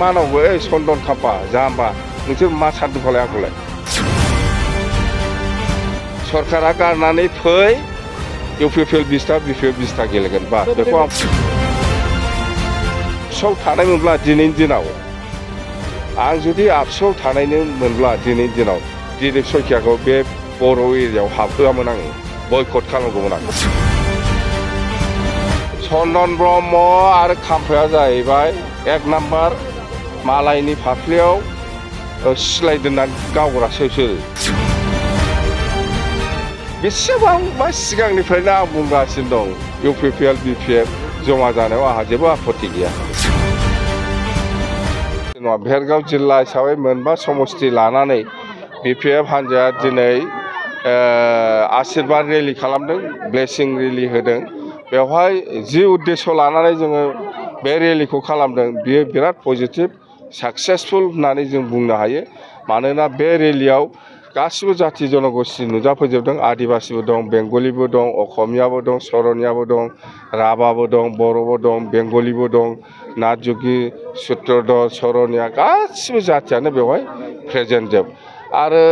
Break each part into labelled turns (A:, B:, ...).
A: मानावबो सन्दन खाम्फा जाम्बा नोंसोर मा सानदों फालाय आंखौलाय सरकारा गारनानै फै इउपिपिएल 20टा बिपिएफ 20टा गेलेगोन बा बेखौ आं आबसुआव थानाय मोनब्ला दिनैनि दिनाव आं जुदि आबसुआव थानायनो मोनब्ला दिनैनि दिनाव दिलीप सयखियाखौ बे बर' एरियायाव हाबहोआमोन आङो बयकट खालामगौमोन आं चन्दन ब्रह्म आरो खाम्फाया जाहैबाय एक नाम्बार मालायनि फाफ्लियाव सिलाय दोननानै गावग्रासो बेसेबांबा सिगांनिफ्रायनो आं बुंगासिनो दं इउपिपिएल बिपिएफ जमा जानायाव आंहा जेबो आपत्ति गैया भेरगाव जिल्ला हिसाबै मोनबा समस्ति लानानै बिपिएफ हान्जाया दिनै आशीर्बाद रेलि खालामदों ब्लेसिं रेलि होदों बेवहाय जि उद्देश्य लानानै जोङो बे रेलिखौ खालामदों बियो बिराद पजिटिभ साक्सेसफुल होननानै जों बुंनो हायो मानोना बे रेलियाव गासिबो जाथि जनगोष्ठी नुजाफैजोबदों आदिबासिबो दं बेंगलिबो दं असमियाबो दं सरनियाबो दं राभाबो दं बर'बो दं बेंगलिबो दं नाथजुगि सुत्रधर सरनिया गासिबो जाथियानो बेवहाय प्रेजेन्ट जोब आरो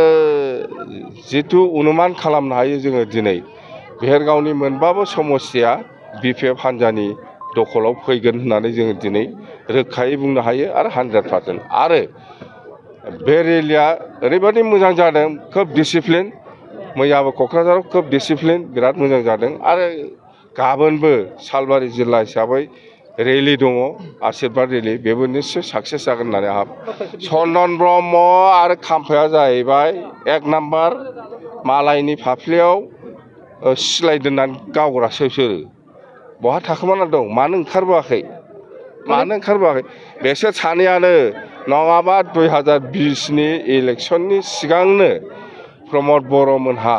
A: जिथु अनुमान खालामनो हायो जोङो दिनै भेरगावनि मोनबाबो समस्तिया बिपिएफ हान्जानि दखलाव फैगोन होननानै जोङो दिनै रोखायै बुंनो हायो आरो 100% आरो बे रेलिया ओरैबायदि मोजां जादों खोब डिसिप्लिन मैयाबो क'क्राझाराव खोब डिसिप्लिन बिराद मोजां जादों आरो गाबोनबो सालबारि जिल्ला हिसाबै रेलि दङ आशीर्बाद रेलि बेबो निश्चय साक्सेस जागोन होननानै आंहा चन्दन ब्रह्म आरो खाम्फाया जाहैबाय एक नाम्बार मालायनि फाफ्लियाव सिलाय दोननानै गावग्रासो बिसोरो बहा थाखोमाना दं मानो ओंखारबोआखै बेसोर सानैयानो नङाबा 2020नि इलेक्सननि सिगांनो प्रमद बर'मोनहा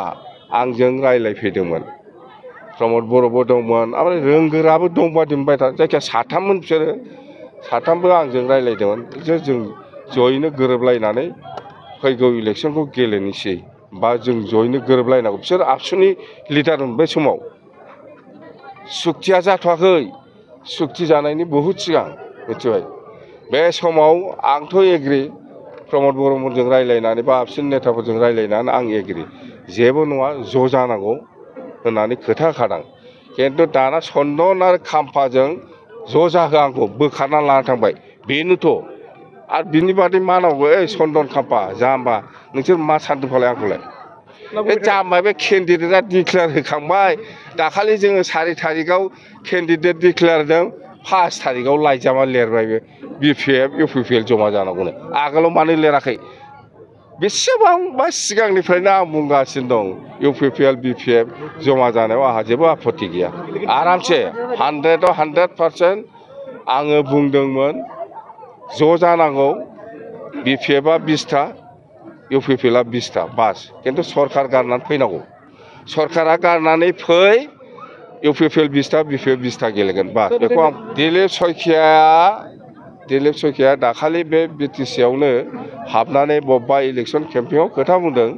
A: आंजों रायलायफैदोंमोन प्रमद बर'बो दंमोन ओमफ्राय रोंगोराबो दंबादि मोनबाय था जायखिया साथाममोन बिसोरो साथामबो आंजों रायलायदोंमोन जों जयैनो गोरोबलायनानै फैगौ इलेक्सनखौ गेलेनोसै बा जों जयैनो गोरोबलायनांगौ बिसोर आबसुनि लिडारमोन बै समाव सुक्तिया जाथ'वाखै सुक्ति जानायनि बहुद सिगां मिथिबाय बे समाव आंथ' एग्रि प्रमद बर'मोनजों रायलायनानै बा आबसुनि नेताफोरजों रायलायनानै आं एग्रि जेबो नङा ज' जानांगौ होननानै खोथा होखादां खिन्थु दाना चन्दन आरो खाम्फाजों ज' जाहो आंखौ बोखारना लाना थांबाय बेनोथ' आरो बिनि बादै मानावबो चन्दन खाम्फा जाम्बा नोंसोर मा सानदों फालाय आंखौलाय बे जाम्बा बे केन्डिडेटआ डिक्लेयार होखांबाय दाखालि जोङो 4 तारिखआव केन्डिडेट डिक्लेयार होदों 5 तारिखआव लाइजामा लिरबाय बे बिपिएफ इउपिपिएल जमा जानांगौनो आगोलाव मानो लिराखै बेसेबांबा सिगांनिफ्रायनो आं बुंगासिनो दं इउपिपिएल बिपिएफ जमा जानायाव आंहा जेबो आपत्ति गैया आरामसे 100% आङो बुंदोंमोन ज' जानांगौ बिपिएफआ 20टा इउपिपिएलआ 20टा बास खिन्थु सरकार गारनानै फैनांगौ सरकारा गारनानै फै इउपिपिएल 20टा बिपिएफ 20टा गेलेगोन बास बेखौ आं दिलीप सयखिया दाखालि बे बिटिसिआवनो हाबनानै बबेबा इलेक्सन केम्पेइनाव खोथा बुंदों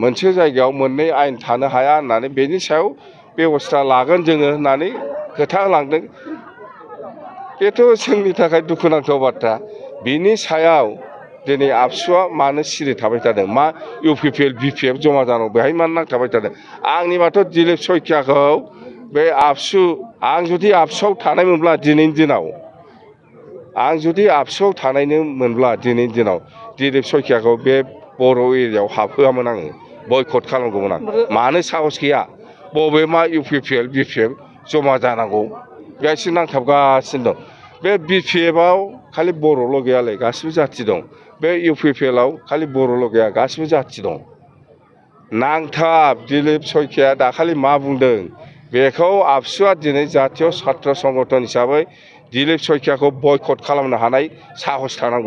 A: मोनसे जायगायाव मोननै आयेन थानो हाया होननानै बेनि सायाव बेबस्था लागोन जोङो होननानै खोथा होलांदों बेथ' जोंनि थाखाय दुखुनांथाव बाथ्रा बिनि सायाव दिनै आबसुआ मानो सिरि थाबाय थादों मा इउपिपिएल बिपिएफ जमा जानांगौ बेहाय मानो नांथाबाय थादों आंनिबाथ' दिलीप सयखियाखौ बे आबसु आं जुदि आबसुआव थानाय मोनब्ला दिनैनि दिनाव दिलीप सयखियाखौ बे बर' एरियायाव हाबहोआमोन आङो बयकट खालामगौमोन आं मानो साहस गैया बबे मा इउपिपिएल बिपिएफ जमा जानांगौ बेहायसो नांथाबगासिनो दं बे बिपिएफआव खालि बर'ल' गैयालै गासिबो जाथि दं बे इउपिपिएलआव खालि बर'ल' गैया गासिबो जाथि दं नांथाब दिलीप सयखिया दाखालि मा बुंदों बेखौ आबसुआ दिनै जातीय छात्र संगठन हिसाबै दिलीप सयखियाखौ बयकट खालामनो हानाय साहस थानांगौ